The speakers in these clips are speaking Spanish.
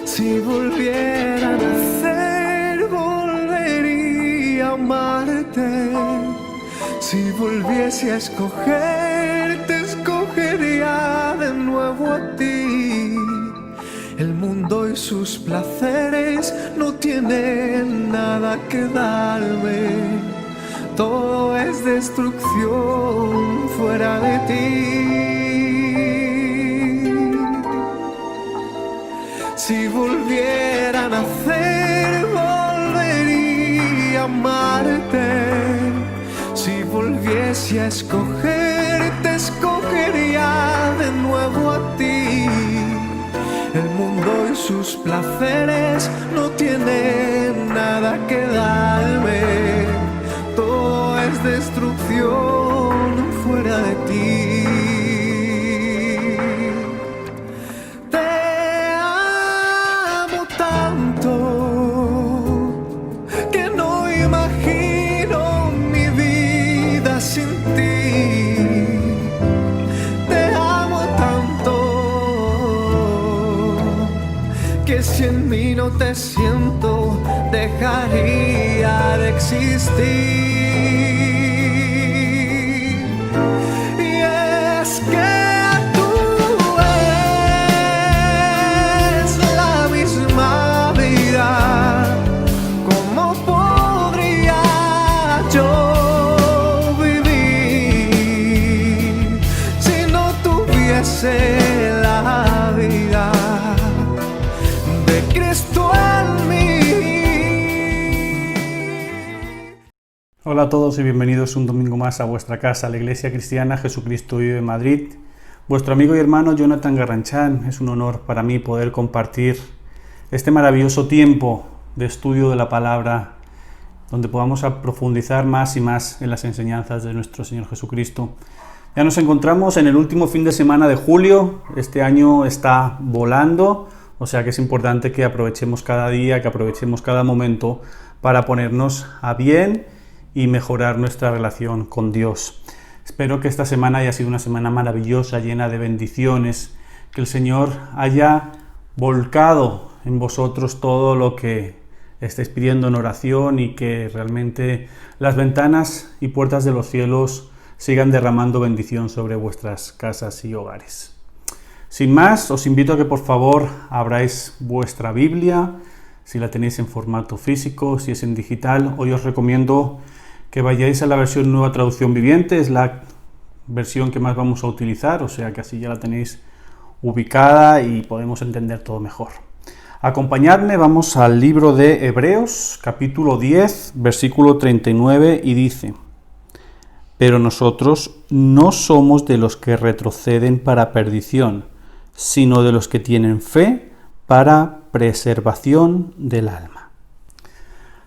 Si volviera a nacer, volvería a amarte. Si volviese a escoger, te escogería de nuevo a ti. El mundo y sus placeres no tienen nada que darme. Todo es destrucción fuera de ti. Si volviera a nacer, volvería a amarte. Si volviese a escoger, te escogería de nuevo a ti. El mundo y sus placeres no tienen nada que darme. Todo es destrucción fuera de ti. Si en mí no te siento, dejaría de existir. Y es que tú eres la misma vida. ¿Cómo podría yo vivir si no tuviese la vida de Cristo en mí? Hola a todos y bienvenidos un domingo más a vuestra casa, la Iglesia Cristiana Jesucristo Vive en Madrid. Vuestro amigo y hermano Jonathan Garranchán. Es un honor para mí poder compartir este maravilloso tiempo de estudio de la palabra, donde podamos profundizar más y más en las enseñanzas de nuestro Señor Jesucristo. Ya nos encontramos en el último fin de semana de julio. Este año está volando. O sea que es importante que aprovechemos cada día, que aprovechemos cada momento para ponernos a bien y mejorar nuestra relación con Dios. Espero que esta semana haya sido una semana maravillosa, llena de bendiciones, que el Señor haya volcado en vosotros todo lo que estáis pidiendo en oración y que realmente las ventanas y puertas de los cielos sigan derramando bendición sobre vuestras casas y hogares. Sin más, os invito a que por favor abráis vuestra Biblia, si la tenéis en formato físico, si es en digital. Hoy os recomiendo que vayáis a la versión Nueva Traducción Viviente, es la versión que más vamos a utilizar, o sea que así ya la tenéis ubicada y podemos entender todo mejor. Acompañadme, vamos al libro de Hebreos, capítulo 10, versículo 39, y dice: Pero nosotros no somos de los que retroceden para perdición, sino de los que tienen fe para preservación del alma.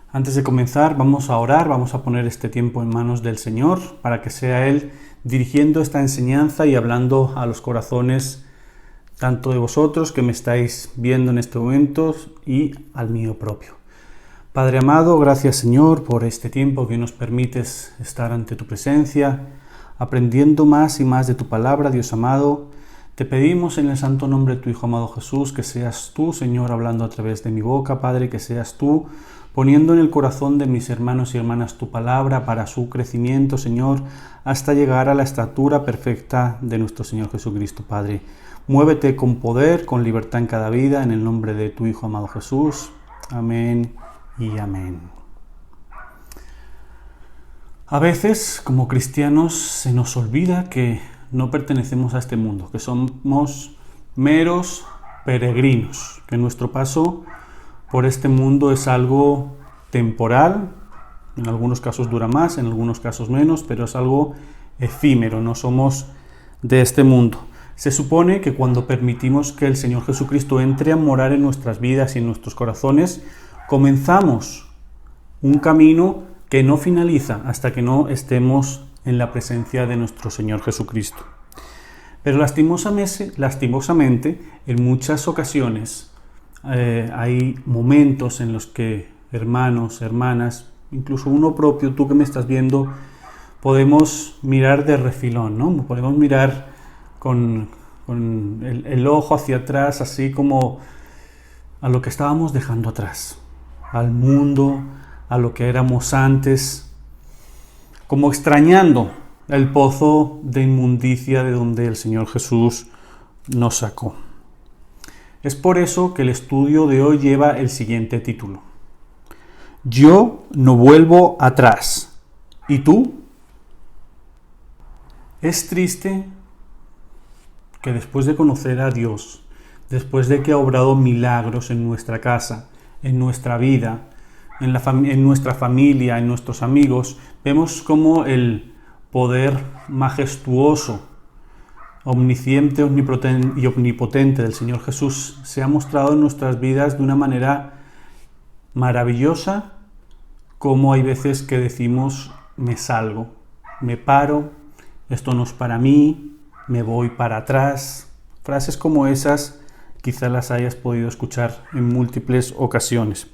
Antes de comenzar, vamos a orar, vamos a poner este tiempo en manos del Señor para que sea Él dirigiendo esta enseñanza y hablando a los corazones tanto de vosotros que me estáis viendo en este momento y al mío propio. Padre amado, gracias Señor por este tiempo que nos permites estar ante tu presencia, aprendiendo más y más de tu palabra, Dios amado. Te pedimos en el santo nombre de tu Hijo amado Jesús, que seas tú, Señor, hablando a través de mi boca, Padre, que seas tú poniendo en el corazón de mis hermanos y hermanas tu palabra para su crecimiento, Señor, hasta llegar a la estatura perfecta de nuestro Señor Jesucristo, Padre. Muévete con poder, con libertad en cada vida, en el nombre de tu Hijo amado Jesús. Amén y amén. A veces, como cristianos, se nos olvida que no pertenecemos a este mundo, que somos meros peregrinos, que nuestro paso por este mundo es algo temporal, en algunos casos dura más, en algunos casos menos, pero es algo efímero, no somos de este mundo. Se supone que cuando permitimos que el Señor Jesucristo entre a morar en nuestras vidas y en nuestros corazones, comenzamos un camino que no finaliza hasta que no estemos en la presencia de nuestro Señor Jesucristo. Pero lastimosamente, en muchas ocasiones hay momentos en los que hermanos, hermanas, incluso uno propio, tú que me estás viendo, podemos mirar de refilón, ¿no? Podemos mirar con el ojo hacia atrás, así como a lo que estábamos dejando atrás, al mundo, a lo que éramos antes, como extrañando el pozo de inmundicia de donde el Señor Jesús nos sacó. Es por eso que el estudio de hoy lleva el siguiente título: Yo no vuelvo atrás. ¿Y tú? Es triste que después de conocer a Dios, después de que ha obrado milagros en nuestra casa, en nuestra vida, en nuestra familia, en nuestros amigos, vemos cómo el poder majestuoso, omnisciente y omnipotente del Señor Jesús se ha mostrado en nuestras vidas de una manera maravillosa, como hay veces que decimos: me salgo, me paro, esto no es para mí, me voy para atrás. Frases como esas quizás las hayas podido escuchar en múltiples ocasiones.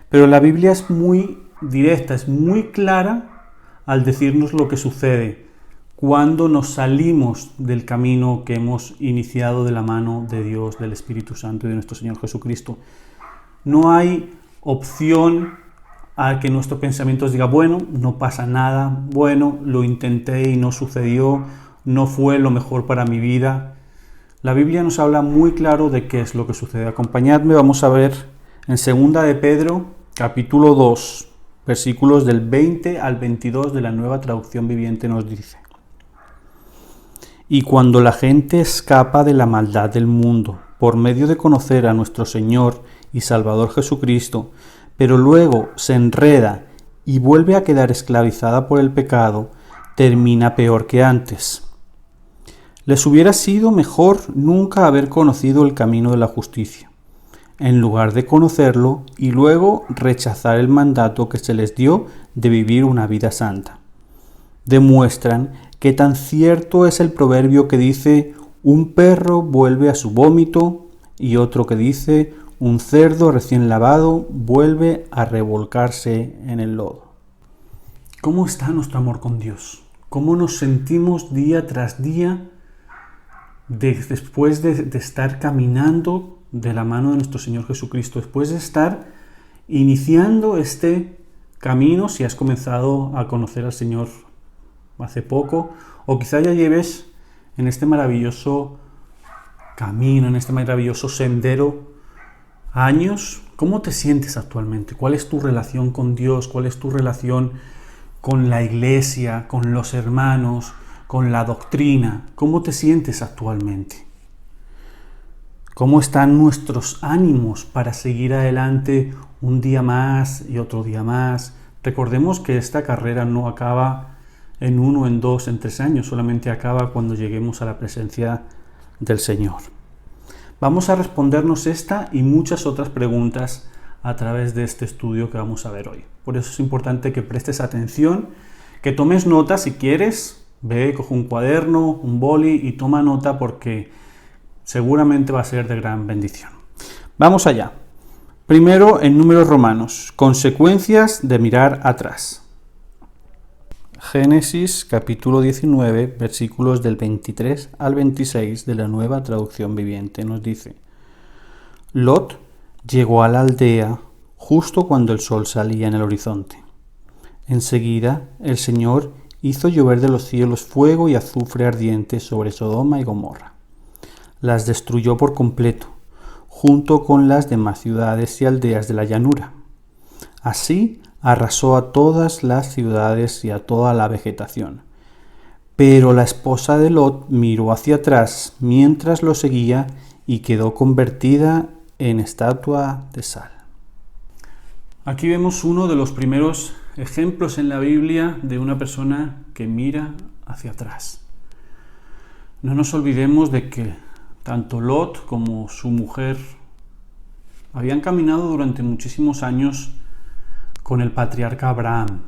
Pero la Biblia es muy directa, es muy clara al decirnos lo que sucede cuando nos salimos del camino que hemos iniciado de la mano de Dios, del Espíritu Santo y de nuestro Señor Jesucristo. No hay opción a que nuestro pensamiento diga: bueno, no pasa nada, bueno, lo intenté y no sucedió, no fue lo mejor para mi vida. La Biblia nos habla muy claro de qué es lo que sucede. Acompañadme, vamos a ver en 2 de Pedro, capítulo 2, versículos del 20 al 22 de la Nueva Traducción Viviente, nos dice: Y cuando la gente escapa de la maldad del mundo por medio de conocer a nuestro Señor y Salvador Jesucristo, pero luego se enreda y vuelve a quedar esclavizada por el pecado, termina peor que antes. Les hubiera sido mejor nunca haber conocido el camino de la justicia, en lugar de conocerlo y luego rechazar el mandato que se les dio de vivir una vida santa. Demuestran que tan cierto es el proverbio que dice: un perro vuelve a su vómito, y otro que dice: un cerdo recién lavado vuelve a revolcarse en el lodo. ¿Cómo está nuestro amor con Dios? ¿Cómo nos sentimos día tras día después de estar caminando de la mano de nuestro Señor Jesucristo, después de estar iniciando este camino? Si has comenzado a conocer al Señor hace poco, o quizá ya lleves en este maravilloso camino, en este maravilloso sendero años, ¿cómo te sientes actualmente? ¿Cuál es tu relación con Dios? ¿Cuál es tu relación con la iglesia, con los hermanos, con la doctrina? ¿Cómo te sientes actualmente? ¿Cómo están nuestros ánimos para seguir adelante un día más y otro día más? Recordemos que esta carrera no acaba en 1, en 2, en 3 años, solamente acaba cuando lleguemos a la presencia del Señor. Vamos a respondernos esta y muchas otras preguntas a través de este estudio que vamos a ver hoy. Por eso es importante que prestes atención, que tomes nota si quieres. Ve, coge un cuaderno, un boli y toma nota, porque seguramente va a ser de gran bendición. Vamos allá. Primero, en Números Romanos, consecuencias de mirar atrás. Génesis capítulo 19, versículos del 23 al 26 de la Nueva Traducción Viviente nos dice: Lot llegó a la aldea justo cuando el sol salía en el horizonte. Enseguida el Señor hizo llover de los cielos fuego y azufre ardiente sobre Sodoma y Gomorra. Las destruyó por completo, junto con las demás ciudades y aldeas de la llanura. Así arrasó a todas las ciudades y a toda la vegetación. Pero la esposa de Lot miró hacia atrás mientras lo seguía y quedó convertida en estatua de sal. Aquí vemos uno de los primeros ejemplos en la Biblia de una persona que mira hacia atrás. No nos olvidemos de que tanto Lot como su mujer habían caminado durante muchísimos años con el patriarca Abraham.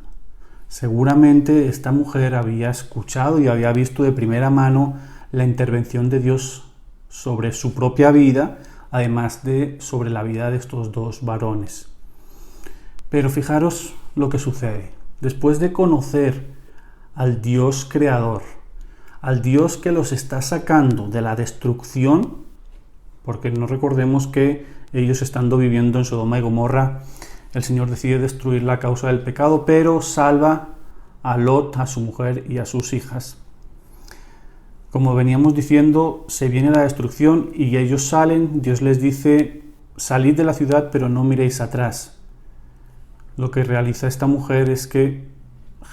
Seguramente esta mujer había escuchado y había visto de primera mano la intervención de Dios sobre su propia vida, además de sobre la vida de estos dos varones. Pero fijaros lo que sucede. Después de conocer al Dios creador, al Dios que los está sacando de la destrucción, porque no recordemos que ellos estando viviendo en Sodoma y Gomorra, el Señor decide destruir la causa del pecado, pero salva a Lot, a su mujer y a sus hijas. Como veníamos diciendo, se viene la destrucción y ellos salen. Dios les dice: salid de la ciudad, pero no miréis atrás. Lo que realiza esta mujer es que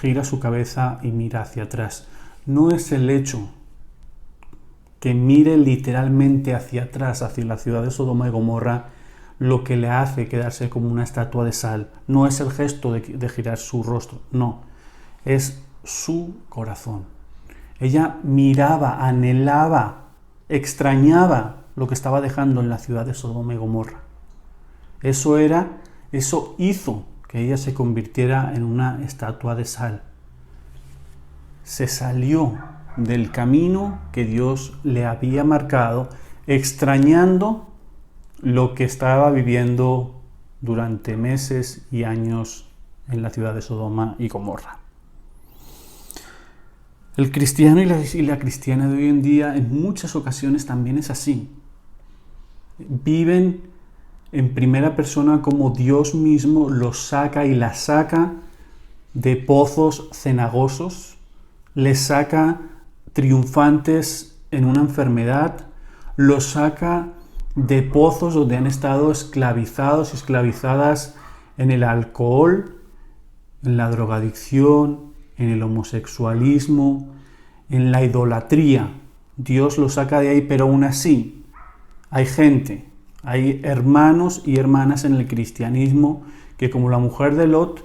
gira su cabeza y mira hacia atrás. No es el hecho que mire literalmente hacia atrás, hacia la ciudad de Sodoma y Gomorra, lo que le hace quedarse como una estatua de sal. No es el gesto de girar su rostro, no. Es su corazón. Ella miraba, anhelaba, extrañaba lo que estaba dejando en la ciudad de Sodoma y Gomorra. Eso hizo que ella se convirtiera en una estatua de sal. Se salió del camino que Dios le había marcado, extrañando lo que estaba viviendo durante meses y años en la ciudad de Sodoma y Gomorra. El cristiano y la cristiana de hoy en día en muchas ocasiones también es así. Viven en primera persona como Dios mismo los saca y las saca de pozos cenagosos, les saca triunfantes en una enfermedad, los saca de pozos donde han estado esclavizados y esclavizadas en el alcohol, en la drogadicción, en el homosexualismo, en la idolatría. Dios los saca de ahí, pero aún así hay gente, hay hermanos y hermanas en el cristianismo que, como la mujer de Lot,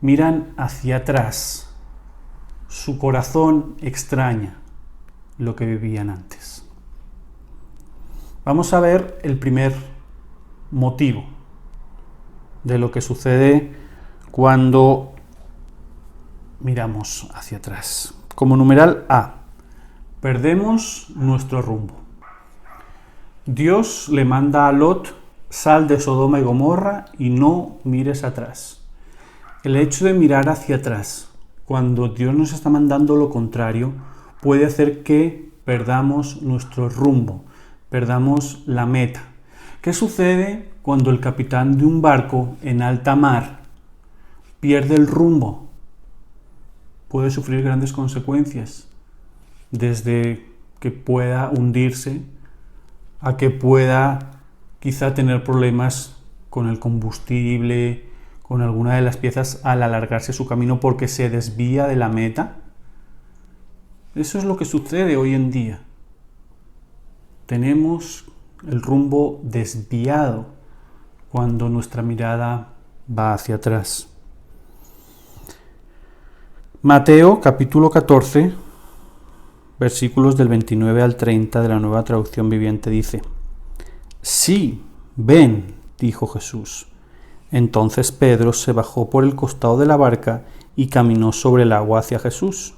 miran hacia atrás. Su corazón extraña lo que vivían antes. Vamos a ver el primer motivo de lo que sucede cuando miramos hacia atrás. Como numeral A, perdemos nuestro rumbo. Dios le manda a Lot: sal de Sodoma y Gomorra y no mires atrás. El hecho de mirar hacia atrás, cuando Dios nos está mandando lo contrario, puede hacer que perdamos nuestro rumbo, perdamos la meta. ¿Qué sucede cuando el capitán de un barco en alta mar pierde el rumbo? Puede sufrir grandes consecuencias, desde que pueda hundirse a que pueda quizá tener problemas con el combustible, con alguna de las piezas al alargarse su camino porque se desvía de la meta. Eso es lo que sucede hoy en día. Tenemos el rumbo desviado cuando nuestra mirada va hacia atrás. Mateo capítulo 14, versículos del 29 al 30 de la Nueva Traducción Viviente dice: Sí, ven, dijo Jesús. Entonces Pedro se bajó por el costado de la barca y caminó sobre el agua hacia Jesús.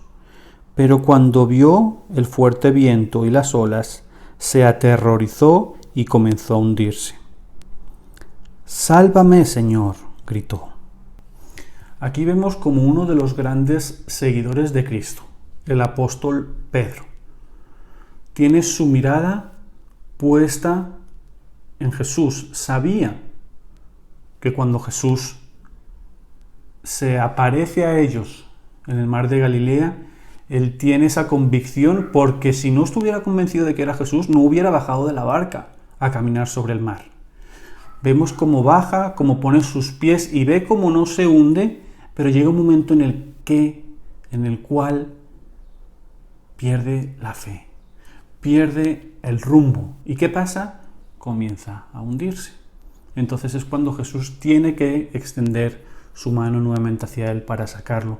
Pero cuando vio el fuerte viento y las olas, se aterrorizó y comenzó a hundirse. «Sálvame, Señor», gritó. Aquí vemos como uno de los grandes seguidores de Cristo, el apóstol Pedro, tiene su mirada puesta en Jesús. Sabía que cuando Jesús se aparece a ellos en el mar de Galilea, él tiene esa convicción, porque si no estuviera convencido de que era Jesús, no hubiera bajado de la barca a caminar sobre el mar. Vemos cómo baja, cómo pone sus pies y ve cómo no se hunde, pero llega un momento en el cual pierde la fe, pierde el rumbo. ¿Y qué pasa? Comienza a hundirse. Entonces es cuando Jesús tiene que extender su mano nuevamente hacia él para sacarlo.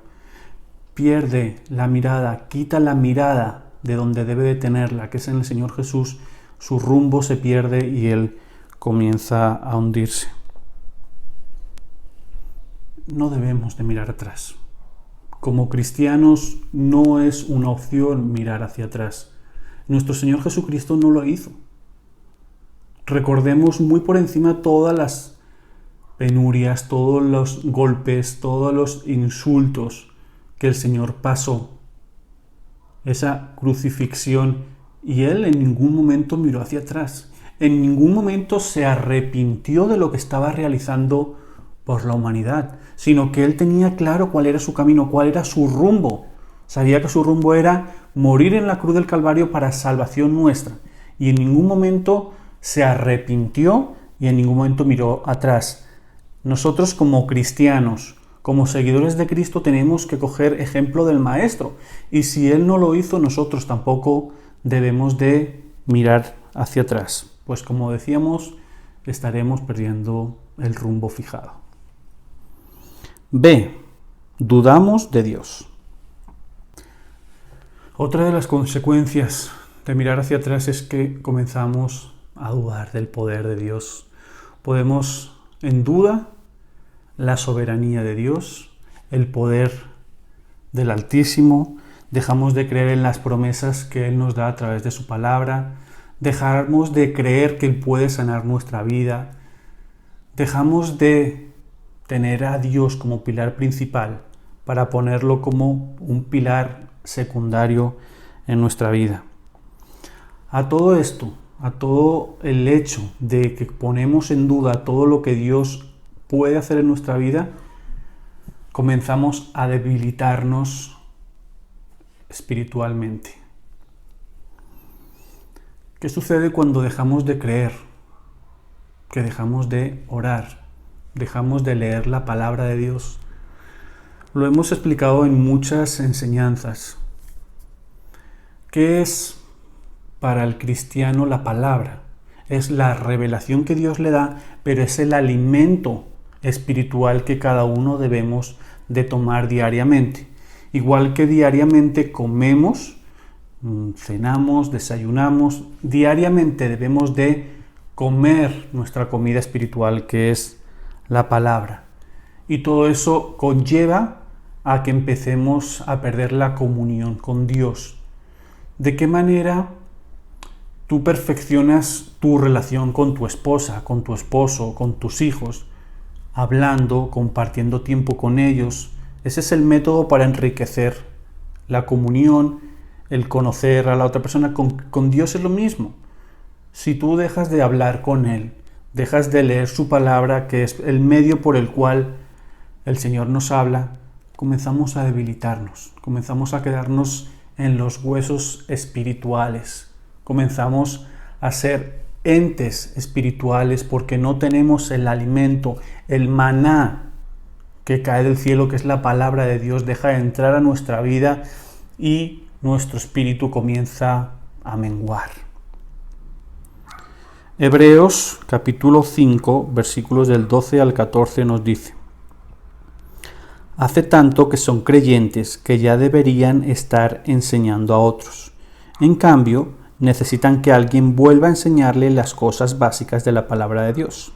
Pierde la mirada, quita la mirada de donde debe de tenerla, que es en el Señor Jesús. Su rumbo se pierde y él comienza a hundirse. No debemos de mirar atrás. Como cristianos no es una opción mirar hacia atrás. Nuestro Señor Jesucristo no lo hizo. Recordemos muy por encima todas las penurias, todos los golpes, todos los insultos que el Señor pasó. Esa crucifixión, y Él en ningún momento miró hacia atrás. En ningún momento se arrepintió de lo que estaba realizando por la humanidad, sino que él tenía claro cuál era su camino, cuál era su rumbo. Sabía que su rumbo era morir en la cruz del Calvario para salvación nuestra. Y en ningún momento se arrepintió y en ningún momento miró atrás. Nosotros como cristianos, como seguidores de Cristo, tenemos que coger ejemplo del Maestro. Y si Él no lo hizo, nosotros tampoco debemos de mirar hacia atrás. Pues como decíamos, estaremos perdiendo el rumbo fijado. B. Dudamos de Dios. Otra de las consecuencias de mirar hacia atrás es que comenzamos a dudar del poder de Dios. Podemos en duda la soberanía de Dios, el poder del Altísimo, dejamos de creer en las promesas que Él nos da a través de su palabra, dejamos de creer que Él puede sanar nuestra vida, dejamos de tener a Dios como pilar principal para ponerlo como un pilar secundario en nuestra vida. A todo esto, a todo el hecho de que ponemos en duda todo lo que Dios puede hacer en nuestra vida, comenzamos a debilitarnos espiritualmente. ¿Qué sucede cuando dejamos de creer? Que dejamos de orar, dejamos de leer la palabra de Dios. Lo hemos explicado en muchas enseñanzas. ¿Qué es para el cristiano la palabra? Es la revelación que Dios le da, pero es el alimento espiritual que cada uno debemos de tomar diariamente. Igual que diariamente comemos, cenamos, desayunamos, diariamente debemos de comer nuestra comida espiritual, que es la palabra. Y todo eso conlleva a que empecemos a perder la comunión con Dios. ¿De qué manera tú perfeccionas tu relación con tu esposa, con tu esposo, con tus hijos? Hablando, compartiendo tiempo con ellos. Ese es el método para enriquecer la comunión, el conocer a la otra persona. Con Dios es lo mismo. Si tú dejas de hablar con Él, dejas de leer su palabra, que es el medio por el cual el Señor nos habla, comenzamos a debilitarnos, comenzamos a quedarnos en los huesos espirituales, comenzamos a ser entes espirituales porque no tenemos el alimento, el maná que cae del cielo, que es la palabra de Dios, deja de entrar a nuestra vida y nuestro espíritu comienza a menguar. Hebreos capítulo 5, versículos del 12 al 14 nos dice: Hace tanto que son creyentes que ya deberían estar enseñando a otros. En cambio, necesitan que alguien vuelva a enseñarle las cosas básicas de la palabra de Dios.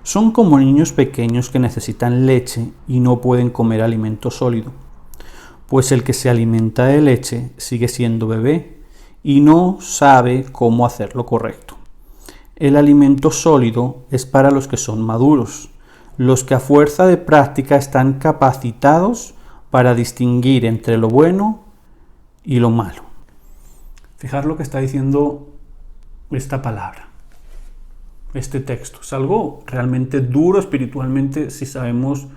Son como niños pequeños que necesitan leche y no pueden comer alimento sólido. Pues el que se alimenta de leche sigue siendo bebé y no sabe cómo hacer lo correcto. El alimento sólido es para los que son maduros, los que a fuerza de práctica están capacitados para distinguir entre lo bueno y lo malo. Fijar lo que está diciendo esta palabra, este texto. Es algo realmente duro espiritualmente si sabemos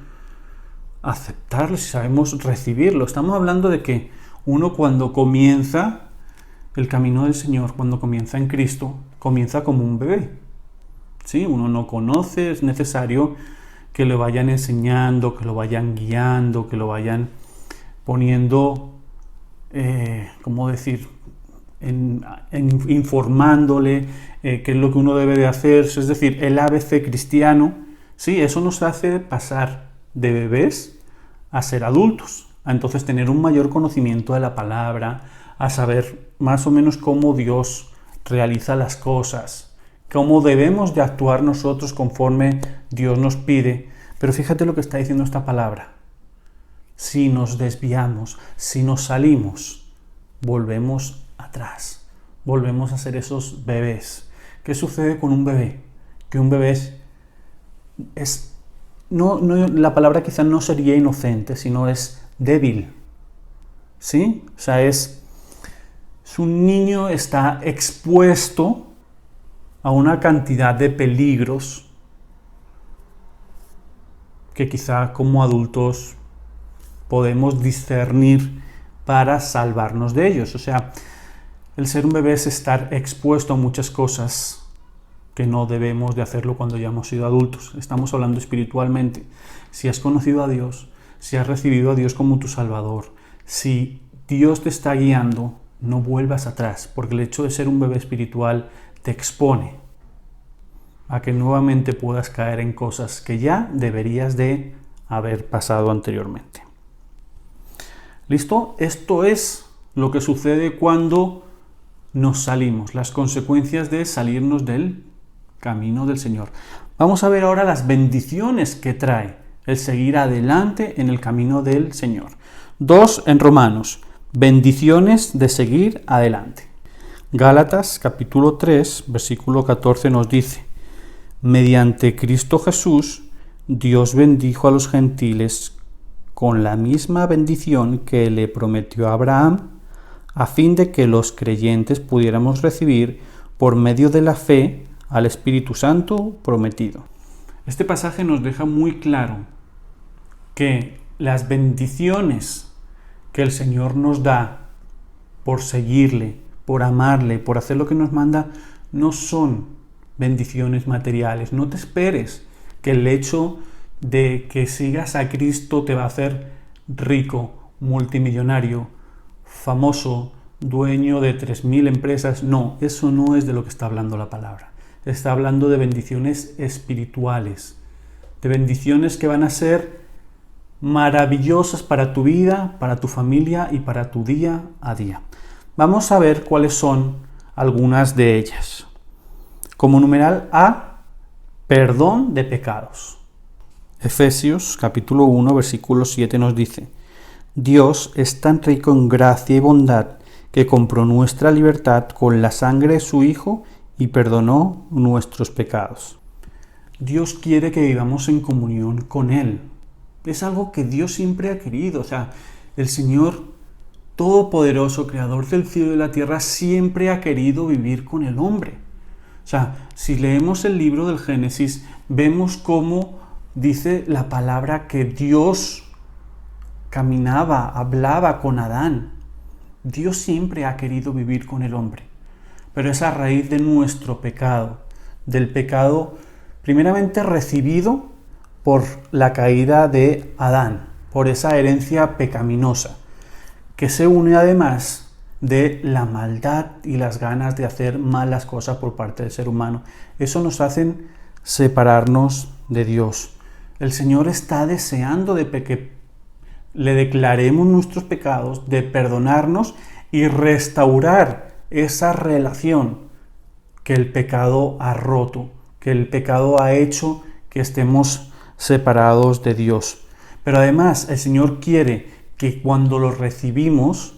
aceptarlo, si sabemos recibirlo. Estamos hablando de que uno cuando comienza el camino del Señor, cuando comienza en Cristo, comienza como un bebé. ¿Sí? Uno no conoce, es necesario que lo vayan enseñando, que lo vayan guiando, que lo vayan poniendo, informándole qué es lo que uno debe de hacer. Es decir, el ABC cristiano, sí, eso nos hace pasar de bebés a ser adultos, a entonces tener un mayor conocimiento de la palabra, a saber más o menos cómo Dios realiza las cosas, cómo debemos de actuar nosotros conforme Dios nos pide. Pero fíjate lo que está diciendo esta palabra. Si nos desviamos, si nos salimos, volvemos atrás, volvemos a ser esos bebés. ¿Qué sucede con un bebé? Que un bebé la palabra quizás no sería inocente, sino es débil. ¿Sí? O sea, es un niño, está expuesto a una cantidad de peligros que quizá como adultos podemos discernir para salvarnos de ellos. O sea, el ser un bebé es estar expuesto a muchas cosas que no debemos de hacerlo cuando ya hemos sido adultos. Estamos hablando espiritualmente. Si has conocido a Dios, si has recibido a Dios como tu Salvador, si Dios te está guiando, no vuelvas atrás, porque el hecho de ser un bebé espiritual te expone a que nuevamente puedas caer en cosas que ya deberías de haber pasado anteriormente. ¿Listo? Esto es lo que sucede cuando nos salimos, las consecuencias de salirnos del camino del Señor. Vamos a ver ahora las bendiciones que trae el seguir adelante en el camino del Señor. 2 en Romanos, bendiciones de seguir adelante. Gálatas capítulo 3, versículo 14 nos dice: mediante Cristo Jesús, Dios bendijo a los gentiles con la misma bendición que le prometió a Abraham, a fin de que los creyentes pudiéramos recibir por medio de la fe al Espíritu Santo prometido. Este pasaje nos deja muy claro que las bendiciones que el Señor nos da por seguirle, por amarle, por hacer lo que nos manda, no son bendiciones materiales. No te esperes que el hecho de que sigas a Cristo te va a hacer rico, multimillonario, famoso, dueño de 3.000 empresas. No, eso no es de lo que está hablando la palabra. Está hablando de bendiciones espirituales, de bendiciones que van a ser maravillosas para tu vida, para tu familia y para tu día a día. Vamos a ver cuáles son algunas de ellas. Como numeral A, perdón de pecados. Efesios capítulo 1, versículo 7 nos dice: Dios es tan rico en gracia y bondad que compró nuestra libertad con la sangre de su Hijo y perdonó nuestros pecados. Dios quiere que vivamos en comunión con Él. Es algo que Dios siempre ha querido. O sea, el Señor Todopoderoso, Creador del cielo y de la tierra, siempre ha querido vivir con el hombre. O sea, si leemos el libro del Génesis, vemos cómo dice la palabra que Dios caminaba, hablaba con Adán. Dios siempre ha querido vivir con el hombre, pero es a raíz de nuestro pecado, del pecado primeramente recibido por la caída de Adán, por esa herencia pecaminosa, que se une además de la maldad y las ganas de hacer malas cosas por parte del ser humano. Eso nos hace separarnos de Dios. El Señor está deseando de que le declaremos nuestros pecados, de perdonarnos y restaurar esa relación que el pecado ha roto, que el pecado ha hecho que estemos separados de Dios. Pero además el Señor quiere que cuando lo recibimos,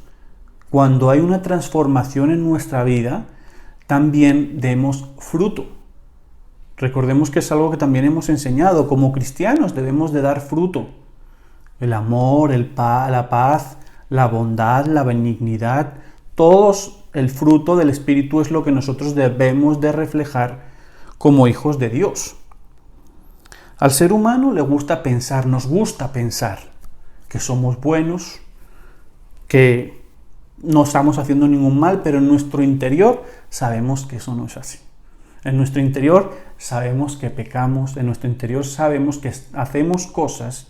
cuando hay una transformación en nuestra vida, también demos fruto. Recordemos que es algo que también hemos enseñado. Como cristianos debemos de dar fruto. El amor, la paz, la bondad, la benignidad, todos el fruto del Espíritu es lo que nosotros debemos de reflejar como hijos de Dios. Al ser humano le gusta pensar, nos gusta pensar que somos buenos, que no estamos haciendo ningún mal, pero en nuestro interior sabemos que eso no es así. En nuestro interior sabemos que pecamos, en nuestro interior sabemos que hacemos cosas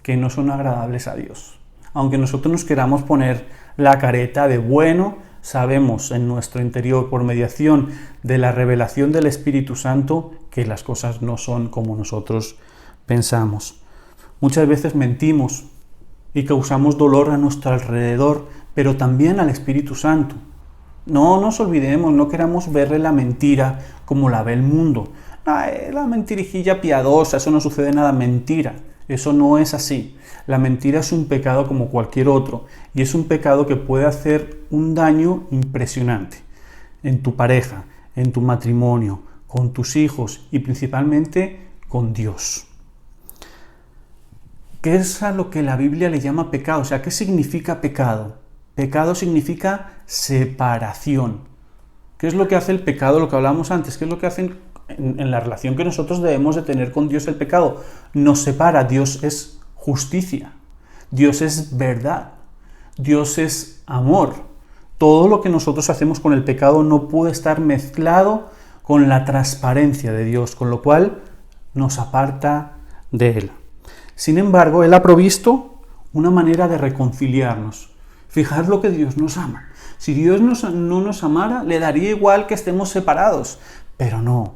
que no son agradables a Dios. Aunque nosotros nos queramos poner la careta de bueno, sabemos en nuestro interior, por mediación de la revelación del Espíritu Santo, que las cosas no son como nosotros pensamos. Muchas veces mentimos y causamos dolor a nuestro alrededor, pero también al Espíritu Santo. No nos olvidemos, no queramos verle la mentira como la ve el mundo. La mentirijilla piadosa, eso no sucede nada, mentira. Eso no es así. La mentira es un pecado como cualquier otro y es un pecado que puede hacer un daño impresionante en tu pareja, en tu matrimonio, con tus hijos y principalmente con Dios. ¿Qué es a lo que la Biblia le llama pecado? O sea, ¿qué significa pecado? Pecado significa separación. ¿Qué es lo que hace el pecado? Lo que hablábamos antes, ¿qué es lo que hace en la relación que nosotros debemos de tener con Dios el pecado? Nos separa. Dios es justicia, Dios es verdad, Dios es amor. Todo lo que nosotros hacemos con el pecado no puede estar mezclado con la transparencia de Dios, con lo cual nos aparta de Él. Sin embargo, Él ha provisto una manera de reconciliarnos. Fijaos lo que Dios nos ama. Si Dios no nos amara, le daría igual que estemos separados. Pero no,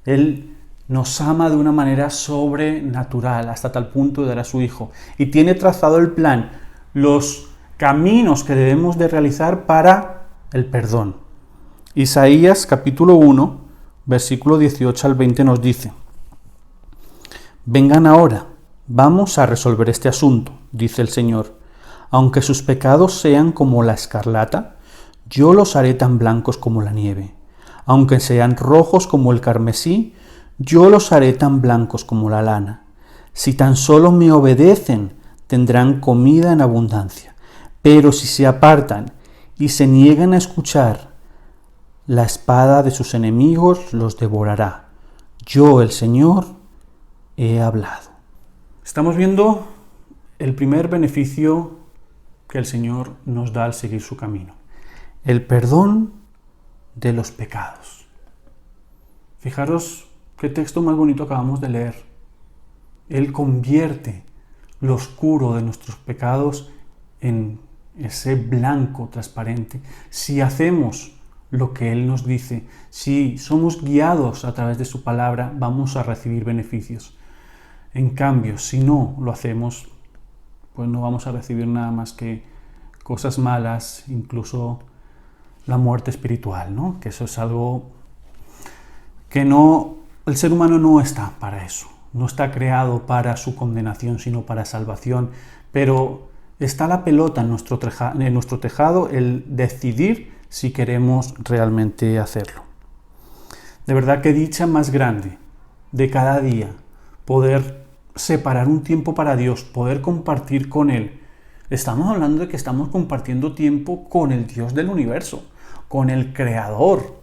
Él nos ama de una manera sobrenatural, hasta tal punto de dar a su Hijo. Y tiene trazado el plan, los caminos que debemos de realizar para el perdón. Isaías capítulo 1, versículo 18 al 20 nos dice: Vengan ahora, vamos a resolver este asunto, dice el Señor. Aunque sus pecados sean como la escarlata, yo los haré tan blancos como la nieve. Aunque sean rojos como el carmesí, yo los haré tan blancos como la lana. Si tan solo me obedecen, tendrán comida en abundancia. Pero si se apartan y se niegan a escuchar, la espada de sus enemigos los devorará. Yo, el Señor, he hablado. Estamos viendo el primer beneficio que el Señor nos da al seguir su camino: el perdón de los pecados. Fijaros qué texto más bonito acabamos de leer. Él convierte lo oscuro de nuestros pecados en ese blanco transparente. Si hacemos lo que Él nos dice, si somos guiados a través de su palabra, vamos a recibir beneficios. En cambio, si no lo hacemos, pues no vamos a recibir nada más que cosas malas, incluso la muerte espiritual, ¿no? Que eso es algo que el ser humano no está para eso, no está creado para su condenación, sino para salvación. Pero está la pelota en nuestro tejado, el decidir si queremos realmente hacerlo. De verdad, qué dicha más grande de cada día poder separar un tiempo para Dios, poder compartir con Él. Estamos hablando de que estamos compartiendo tiempo con el Dios del universo, con el Creador,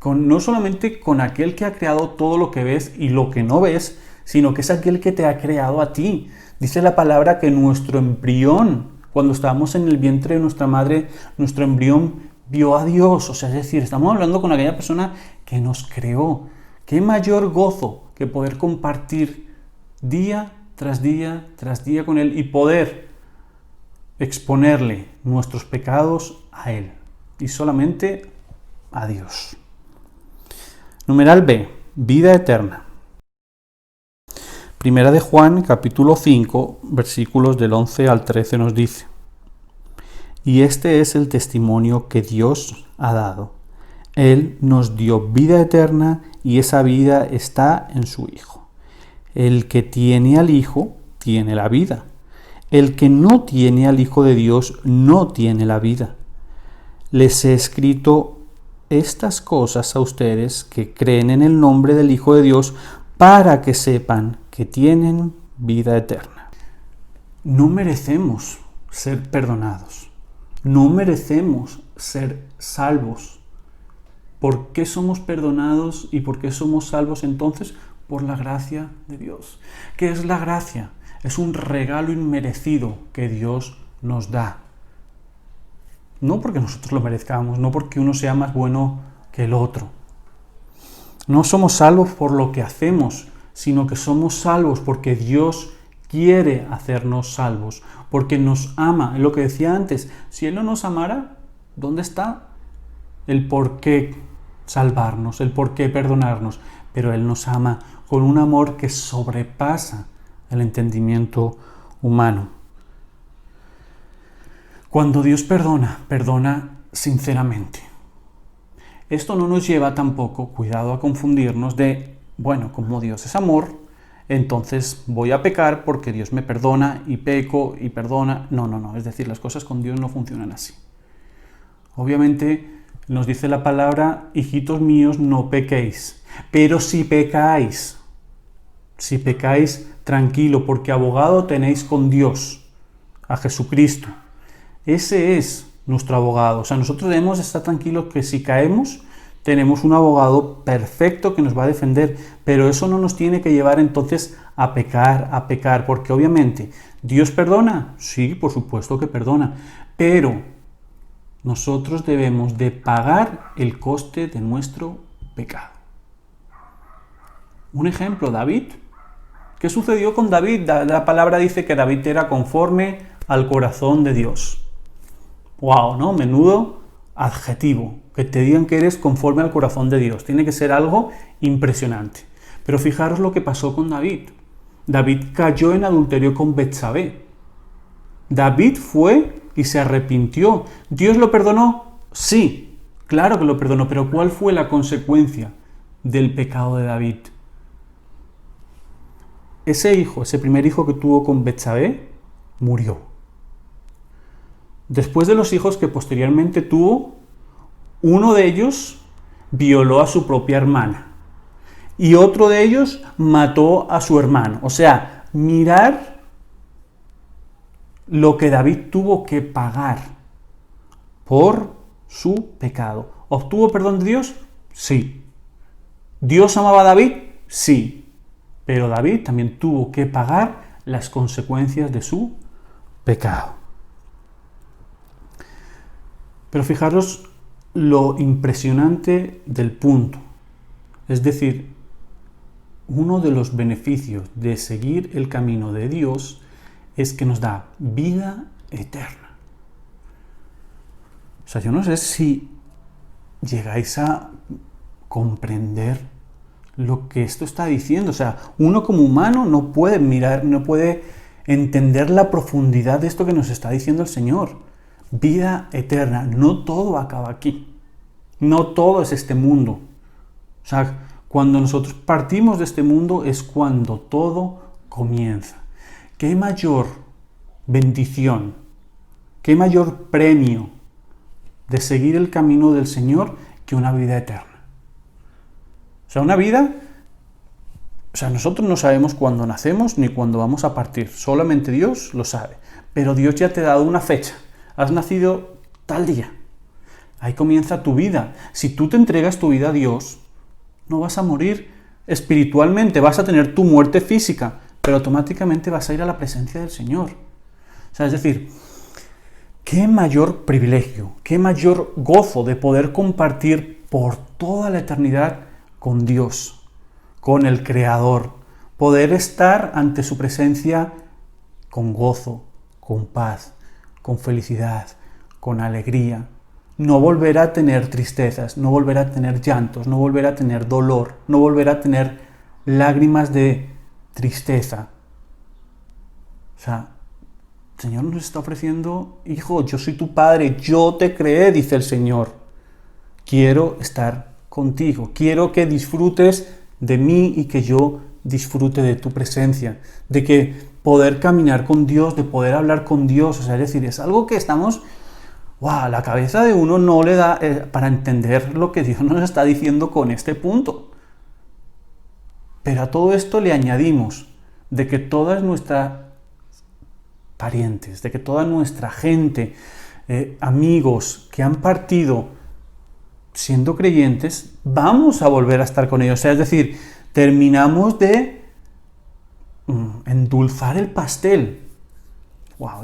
no solamente con aquel que ha creado todo lo que ves y lo que no ves, sino que es aquel que te ha creado a ti. Dice la palabra que nuestro embrión, cuando estábamos en el vientre de nuestra madre, nuestro embrión vio a Dios. O sea, es decir, estamos hablando con aquella persona que nos creó. Qué mayor gozo que poder compartir día tras día con Él y poder exponerle nuestros pecados a Él y solamente a Dios. Numeral B, vida eterna. Primera de Juan, capítulo 5, versículos del 11 al 13 nos dice: Y este es el testimonio que Dios ha dado. Él nos dio vida eterna y esa vida está en su Hijo. El que tiene al Hijo tiene la vida. El que no tiene al Hijo de Dios no tiene la vida. Les he escrito estas cosas a ustedes que creen en el nombre del Hijo de Dios para que sepan que tienen vida eterna. No merecemos ser perdonados. No merecemos ser salvos. ¿Por qué somos perdonados y por qué somos salvos entonces? Por la gracia de Dios. ¿Qué es la gracia? Es un regalo inmerecido que Dios nos da. No porque nosotros lo merezcamos, no porque uno sea más bueno que el otro. No somos salvos por lo que hacemos, sino que somos salvos porque Dios quiere hacernos salvos, porque nos ama. Lo que decía antes, si Él no nos amara, ¿dónde está el por qué salvarnos, el por qué perdonarnos? Pero Él nos ama con un amor que sobrepasa el entendimiento humano. Cuando Dios perdona sinceramente. Esto no nos lleva tampoco, cuidado, a confundirnos de, bueno, como Dios es amor, entonces voy a pecar porque Dios me perdona y peco y perdona. No, es decir, las cosas con Dios no funcionan así. Obviamente nos dice la palabra: hijitos míos, no pequéis. Pero si pecáis, tranquilo, porque abogado tenéis con Dios, a Jesucristo. Ese es nuestro abogado. O sea, nosotros debemos estar tranquilos que si caemos, tenemos un abogado perfecto que nos va a defender, pero eso no nos tiene que llevar entonces a pecar, porque obviamente, ¿Dios perdona? Sí, por supuesto que perdona, pero nosotros debemos de pagar el coste de nuestro pecado. Un ejemplo, David. ¿Qué sucedió con David? La palabra dice que David era conforme al corazón de Dios. ¡Wow! ¿No? Menudo adjetivo. Que te digan que eres conforme al corazón de Dios. Tiene que ser algo impresionante. Pero fijaros lo que pasó con David. David cayó en adulterio con Betsabé. David fue y se arrepintió. ¿Dios lo perdonó? Sí, claro que lo perdonó. Pero ¿cuál fue la consecuencia del pecado de David? Ese primer hijo que tuvo con Betsabé, murió. Después de los hijos que posteriormente tuvo, uno de ellos violó a su propia hermana y otro de ellos mató a su hermano. O sea, mirar lo que David tuvo que pagar por su pecado. ¿Obtuvo perdón de Dios? Sí. ¿Dios amaba a David? Sí. Pero David también tuvo que pagar las consecuencias de su pecado. Pero fijaros lo impresionante del punto. Es decir, uno de los beneficios de seguir el camino de Dios es que nos da vida eterna. O sea, yo no sé si llegáis a comprender lo que esto está diciendo. O sea, uno como humano no puede mirar, no puede entender la profundidad de esto que nos está diciendo el Señor. Vida eterna. No todo acaba aquí. No todo es este mundo. O sea, cuando nosotros partimos de este mundo es cuando todo comienza. ¿Qué mayor bendición, qué mayor premio de seguir el camino del Señor que una vida eterna? O sea, una vida, nosotros no sabemos cuándo nacemos ni cuándo vamos a partir, solamente Dios lo sabe, pero Dios ya te ha dado una fecha, has nacido tal día, ahí comienza tu vida. Si tú te entregas tu vida a Dios, no vas a morir espiritualmente, vas a tener tu muerte física, pero automáticamente vas a ir a la presencia del Señor. O sea, es decir, qué mayor privilegio, qué mayor gozo de poder compartir por toda la eternidad con Dios, con el Creador, poder estar ante su presencia con gozo, con paz, con felicidad, con alegría, no volver a tener tristezas, no volver a tener llantos, no volver a tener dolor, no volver a tener lágrimas de tristeza. O sea, el Señor nos está ofreciendo, hijo, yo soy tu Padre, yo te creé, dice el Señor, quiero estar contigo, quiero que disfrutes de mí y que yo disfrute de tu presencia, de que poder caminar con Dios, de poder hablar con Dios, o sea, es decir, es algo que estamos, la cabeza de uno no le da para entender lo que Dios nos está diciendo con este punto. Pero a todo esto le añadimos de que todas nuestras parientes, de que toda nuestra gente, amigos que han partido siendo creyentes, vamos a volver a estar con ellos. O sea, es decir, terminamos de endulzar el pastel.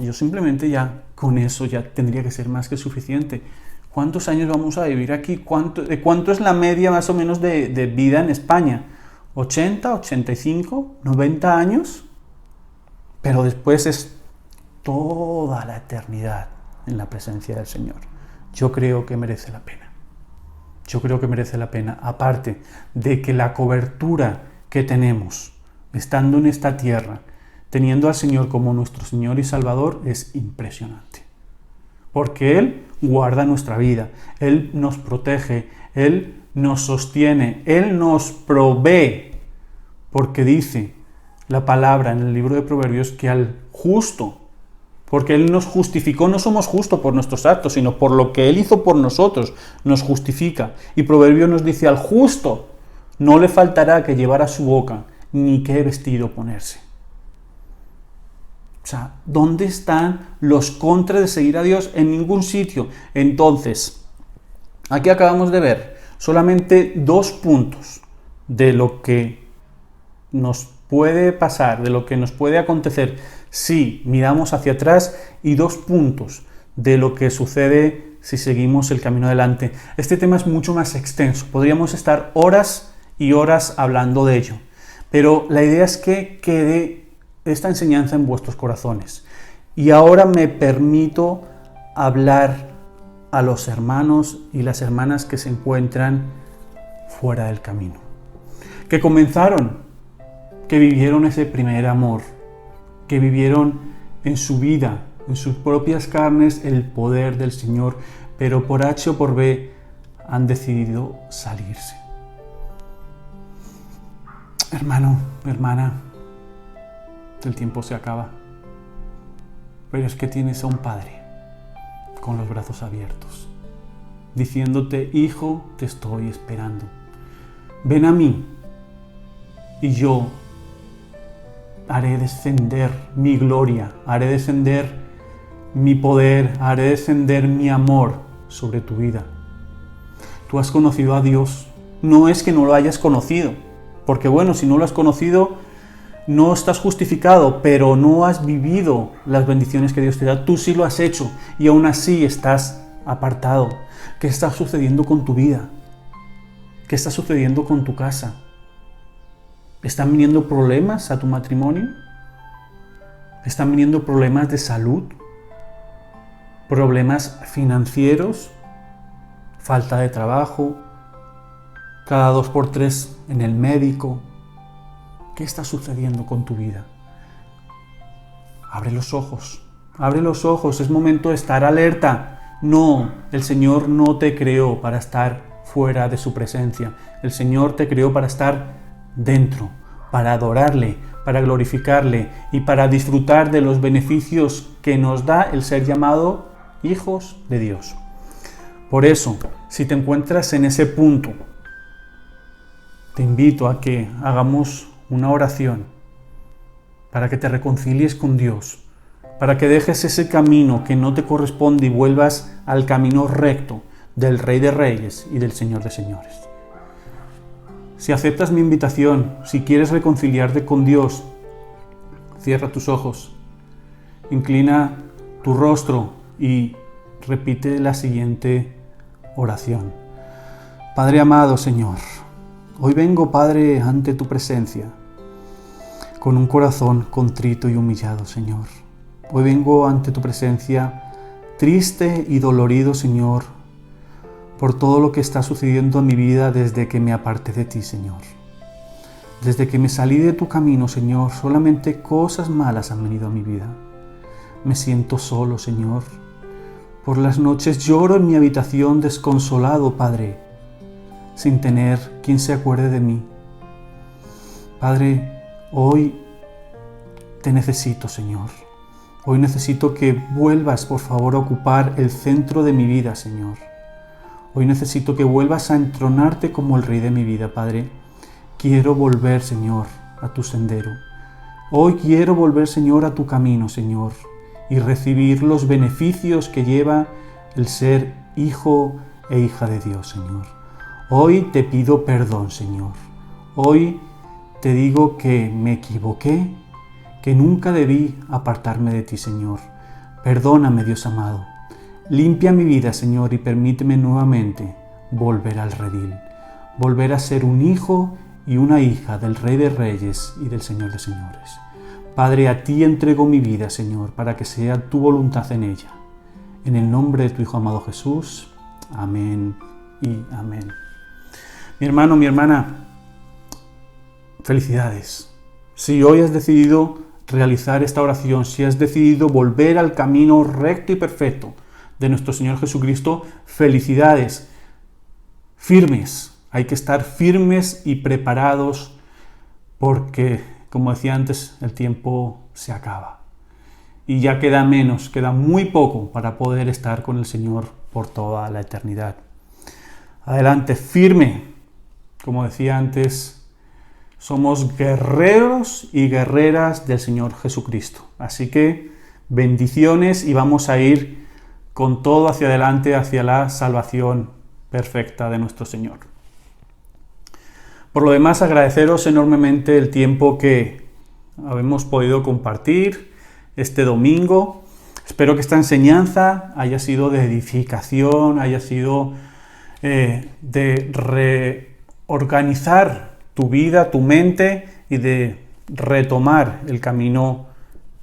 Yo simplemente ya con eso ya tendría que ser más que suficiente. ¿Cuántos años vamos a vivir aquí? ¿Cuánto es la media más o menos de vida en España? ¿80, 85, 90 años? Pero después es toda la eternidad en la presencia del Señor. Yo creo que merece la pena. Yo creo que merece la pena, aparte de que la cobertura que tenemos, estando en esta tierra, teniendo al Señor como nuestro Señor y Salvador, es impresionante. Porque Él guarda nuestra vida, Él nos protege, Él nos sostiene, Él nos provee. Porque dice la palabra en el libro de Proverbios que al justo, porque Él nos justificó, no somos justos por nuestros actos, sino por lo que Él hizo por nosotros, nos justifica. Y Proverbios nos dice, al justo no le faltará que llevar a su boca, ni qué vestido ponerse. O sea, ¿dónde están los contras de seguir a Dios? En ningún sitio. Entonces, aquí acabamos de ver Solamente 2 puntos de lo que nos puede pasar, de lo que nos puede acontecer si miramos hacia atrás, y 2 puntos de lo que sucede si seguimos el camino adelante. Este tema es mucho más extenso, podríamos estar horas y horas hablando de ello, pero la idea es que quede esta enseñanza en vuestros corazones. Y ahora me permito hablar a los hermanos y las hermanas que se encuentran fuera del camino, que comenzaron, que vivieron ese primer amor, que vivieron en su vida, en sus propias carnes, el poder del Señor, pero por H o por B han decidido salirse. Hermano, hermana, el tiempo se acaba, pero es que tienes a un Padre con los brazos abiertos, diciéndote: hijo, te estoy esperando. Ven a mí y yo haré descender mi gloria, haré descender mi poder, haré descender mi amor sobre tu vida. Tú has conocido a Dios. No es que no lo hayas conocido, porque bueno, si no lo has conocido, no estás justificado, pero no has vivido las bendiciones que Dios te da. Tú sí lo has hecho y aún así estás apartado. ¿Qué está sucediendo con tu vida? ¿Qué está sucediendo con tu casa? ¿Están viniendo problemas a tu matrimonio? ¿Están viniendo problemas de salud? ¿Problemas financieros? ¿Falta de trabajo? ¿Cada 2x3 en el médico? ¿Qué está sucediendo con tu vida? Abre los ojos, es momento de estar alerta. No, el Señor no te creó para estar fuera de su presencia. El Señor te creó para estar dentro, para adorarle, para glorificarle y para disfrutar de los beneficios que nos da el ser llamado hijos de Dios. Por eso, si te encuentras en ese punto, te invito a que hagamos una oración para que te reconcilies con Dios, para que dejes ese camino que no te corresponde y vuelvas al camino recto del Rey de Reyes y del Señor de Señores. Si aceptas mi invitación, si quieres reconciliarte con Dios, cierra tus ojos, inclina tu rostro y repite la siguiente oración. Padre amado, Señor, hoy vengo, Padre, ante tu presencia, con un corazón contrito y humillado, Señor. Hoy vengo ante tu presencia triste y dolorido, Señor, por todo lo que está sucediendo en mi vida desde que me aparté de ti, Señor. Desde que me salí de tu camino, Señor, solamente cosas malas han venido a mi vida. Me siento solo, Señor. Por las noches lloro en mi habitación desconsolado, Padre, sin tener quien se acuerde de mí. Padre, hoy te necesito, Señor. Hoy necesito que vuelvas, por favor, a ocupar el centro de mi vida, Señor. Hoy necesito que vuelvas a entronarte como el Rey de mi vida, Padre. Quiero volver, Señor, a tu sendero. Hoy quiero volver, Señor, a tu camino, Señor, y recibir los beneficios que lleva el ser hijo e hija de Dios, Señor. Hoy te pido perdón, Señor. Hoy te digo que me equivoqué, que nunca debí apartarme de ti, Señor. Perdóname, Dios amado. Limpia mi vida, Señor, y permíteme nuevamente volver al redil, volver a ser un hijo y una hija del Rey de Reyes y del Señor de Señores. Padre, a ti entrego mi vida, Señor, para que sea tu voluntad en ella. En el nombre de tu Hijo amado Jesús. Amén y amén. Mi hermano, mi hermana, felicidades. Si hoy has decidido realizar esta oración, si has decidido volver al camino recto y perfecto de nuestro Señor Jesucristo, felicidades. Firmes, hay que estar firmes y preparados porque, como decía antes, el tiempo se acaba. Y ya queda menos, queda muy poco para poder estar con el Señor por toda la eternidad. Adelante, firme. Como decía antes, somos guerreros y guerreras del Señor Jesucristo. Así que bendiciones y vamos a ir con todo hacia adelante, hacia la salvación perfecta de nuestro Señor. Por lo demás, agradeceros enormemente el tiempo que hemos podido compartir este domingo. Espero que esta enseñanza haya sido de edificación, haya sido de reorganizar tu vida, tu mente y de retomar el camino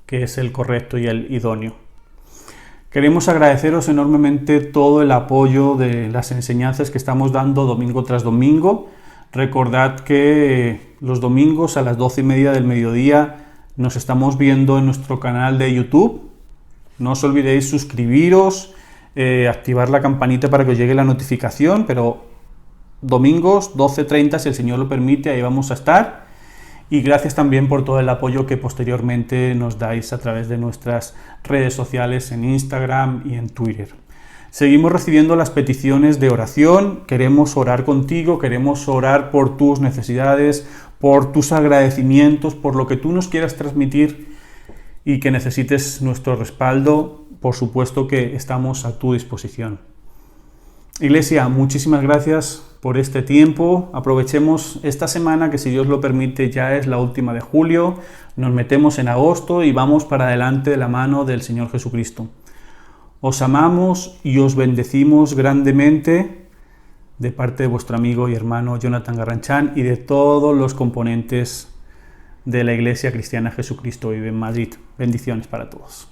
que es el correcto y el idóneo. Queremos agradeceros enormemente todo el apoyo de las enseñanzas que estamos dando domingo tras domingo. Recordad que los domingos a las 12:30 del mediodía nos estamos viendo en nuestro canal de YouTube. No os olvidéis suscribiros, activar la campanita para que os llegue la notificación, pero domingos 12:30, si el Señor lo permite, ahí vamos a estar. Y gracias también por todo el apoyo que posteriormente nos dais a través de nuestras redes sociales en Instagram y en Twitter. Seguimos recibiendo las peticiones de oración, queremos orar contigo, queremos orar por tus necesidades, por tus agradecimientos, por lo que tú nos quieras transmitir y que necesites nuestro respaldo. Por supuesto que estamos a tu disposición. Iglesia, muchísimas gracias por este tiempo. Aprovechemos esta semana que, si Dios lo permite, ya es la última de julio. Nos metemos en agosto y vamos para adelante de la mano del Señor Jesucristo. Os amamos y os bendecimos grandemente de parte de vuestro amigo y hermano Jonathan Garranchán y de todos los componentes de la Iglesia Cristiana Jesucristo Vive en Madrid. Bendiciones para todos.